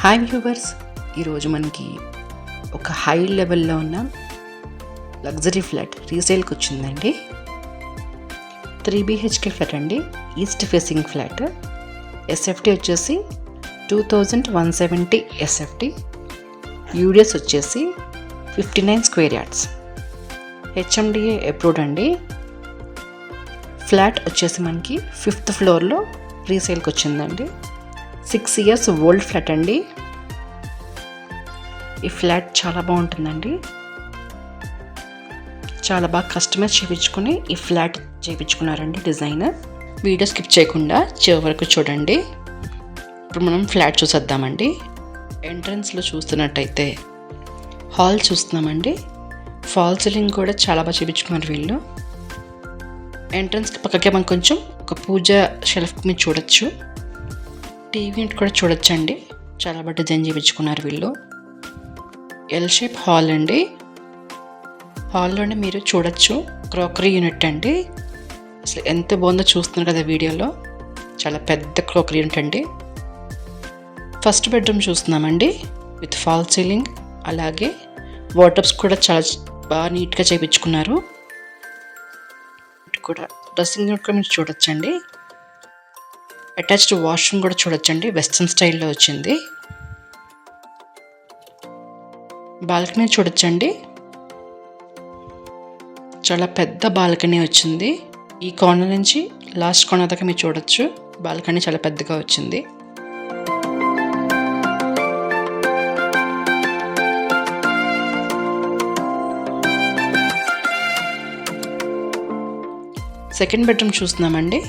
Hi viewers, ఈరోజు మనకి ఒక హై లెవెల్లో ఉన్న లగ్జరీ ఫ్లాట్ రీసేల్కి వచ్చిందండి. 3 BHK ఫ్లాట్ అండి, ఈస్ట్ ఫేసింగ్ ఫ్లాట్. ఎస్ఎఫ్టీ వచ్చేసి 2170 ఎస్ఎఫ్టీ. యూడిఎస్ వచ్చేసి 59 స్క్వేర్ యార్డ్స్. హెచ్ఎండిఏ అప్రూవ్డ్ అండి. ఫ్లాట్ వచ్చేసి మనకి 5th ఫ్లోర్లో రీసేల్కి వచ్చిందండి. 6 years ఓల్డ్ ఫ్లాట్ అండి. ఈ ఫ్లాట్ చాలా బాగుంటుందండి. చాలా బాగా కస్టమైజ్ చేయించుకుని ఈ ఫ్లాట్ చేయించుకున్నారండి డిజైనర్. వీడియో స్కిప్ చేయకుండా చివరి వరకు చూడండి. ఇప్పుడు మనం ఫ్లాట్ చూసేద్దామండి. ఎంట్రన్స్లో చూస్తున్నట్టయితే హాల్ చూస్తున్నామండి. ఫాల్ సీలింగ్ కూడా చాలా బాగా చేయించుకున్నారు వీళ్ళు. ఎంట్రన్స్కి పక్కకే మనం కొంచెం ఒక పూజ షెల్ఫ్ మీద చూడొచ్చు. టీవీ యూనిట్ కూడా చూడొచ్చండి. చాలా బాగా డిజైన్ చేయించుకున్నారు వీళ్ళు. ఎల్ షేప్ హాల్ అండి. హాల్లోనే మీరు చూడొచ్చు క్రోకరీ యూనిట్ అండి. అసలు ఎంత బాగుందో చూస్తున్నారు కదా వీడియోలో. చాలా పెద్ద క్రోకరీ యూనిట్ అండి. ఫస్ట్ బెడ్రూమ్ చూస్తున్నామండి విత్ ఫాల్ సీలింగ్. అలాగే వార్డ్రోబ్స్ కూడా చాలా బాగా నీట్గా చేయించుకున్నారు. కూడా డ్రెస్సింగ్ యూనిట్ కూడా మీరు చూడొచ్చండి. అటాచ్డ్ వాష్రూమ్ కూడా చూడొచ్చండి. వెస్ట్రన్ స్టైల్లో వచ్చింది. బాల్కనీ చూడొచ్చండి. చాలా పెద్ద బాల్కనీ వచ్చింది. ఈ కార్నర్ నుంచి లాస్ట్ కార్నర్ దాకా మీరు చూడొచ్చు. బాల్కనీ చాలా పెద్దగా వచ్చింది. సెకండ్ బెడ్రూమ్ చూస్తున్నామండి.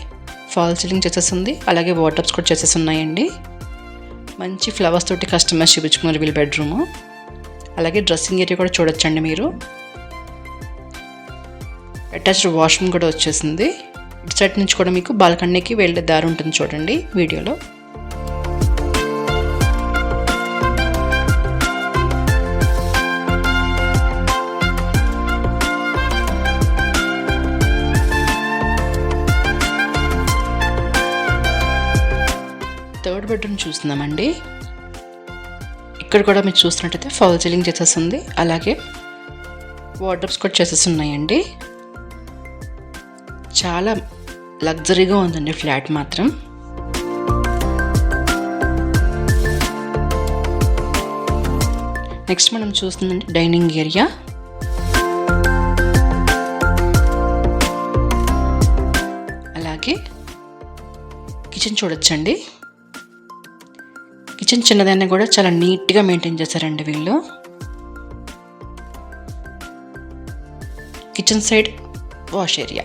ఫాల్ సీలింగ్ చేసేసింది. అలాగే వార్డ్రోబ్స్ కూడా చేసేసి ఉన్నాయండి. మంచి ఫ్లవర్స్ తోటి కస్టమైజ్ చేయించుకున్నారు వీళ్ళ బెడ్రూము. అలాగే డ్రెస్సింగ్ ఏరియా కూడా చూడొచ్చండి మీరు. అటాచ్డ్ వాష్రూమ్ కూడా వచ్చేసింది. ఇటు సైడ్ నుంచి కూడా మీకు బాల్కనీకి వెళ్ళే దారి ఉంటుంది చూడండి వీడియోలో. థర్డ్ బెడ్రూమ్ చూస్తున్నామండి. ఇక్కడ కూడా మీరు చూస్తున్నట్టయితే ఫాల్ సీలింగ్ చేసేస్తుంది. అలాగే వార్డ్రోబ్స్ కూడా చేసేసి ఉన్నాయండి. చాలా లగ్జరీగా ఉందండి ఫ్లాట్ మాత్రం. నెక్స్ట్ మనం చూస్తుందండి డైనింగ్ ఏరియా. అలాగే కిచెన్ చూడొచ్చండి. కిచెన్ చిన్నదైనా కూడా చాలా నీట్గా మెయింటైన్ చేశారండి వీళ్ళు. Kitchen side wash area.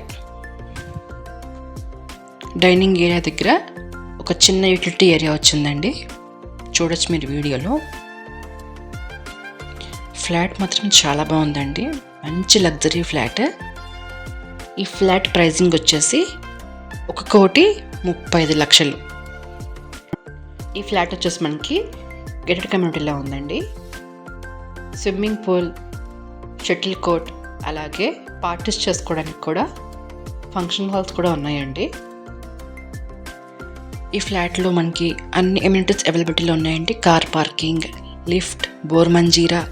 Dining area దగ్గర ఒక చిన్న యూటిలిటీ ఏరియా వచ్చిందండి. చూడొచ్చు మీరు వీడియోలో. ఫ్లాట్ మాత్రం చాలా బాగుందండి. మంచి లగ్జరీ ఫ్లాట్. ఈ ఫ్లాట్ ప్రైజింగ్ వచ్చేసి 1,35,00,000. ఈ ఫ్లాట్ వచ్చేసి మనకి గేటెడ్ కమ్యూనిటీలో ఉందండి. స్విమ్మింగ్ పూల్, షటిల్ కోర్ట్, అలాగే పార్టీస్ చేసుకోవడానికి కూడా ఫంక్షన్ హాల్స్ కూడా ఉన్నాయండి. ఈ ఫ్లాట్లో మనకి అన్ని ఎమ్యూనిటీస్ అవైలబిలిటీలో ఉన్నాయండి. Car parking, lift, bore Manjeera,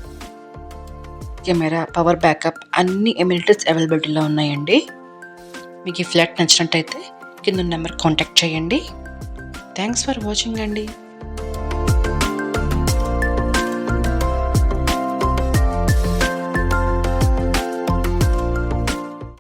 camera, power backup అన్ని ఎమ్యూనిటీస్ అవైలబిలిటీలో ఉన్నాయండి. మీకు ఈ ఫ్లాట్ నచ్చినట్టయితే కింద నెంబర్ కాంటాక్ట్ చేయండి. థ్యాంక్స్ ఫర్ వాచింగ్ అండి.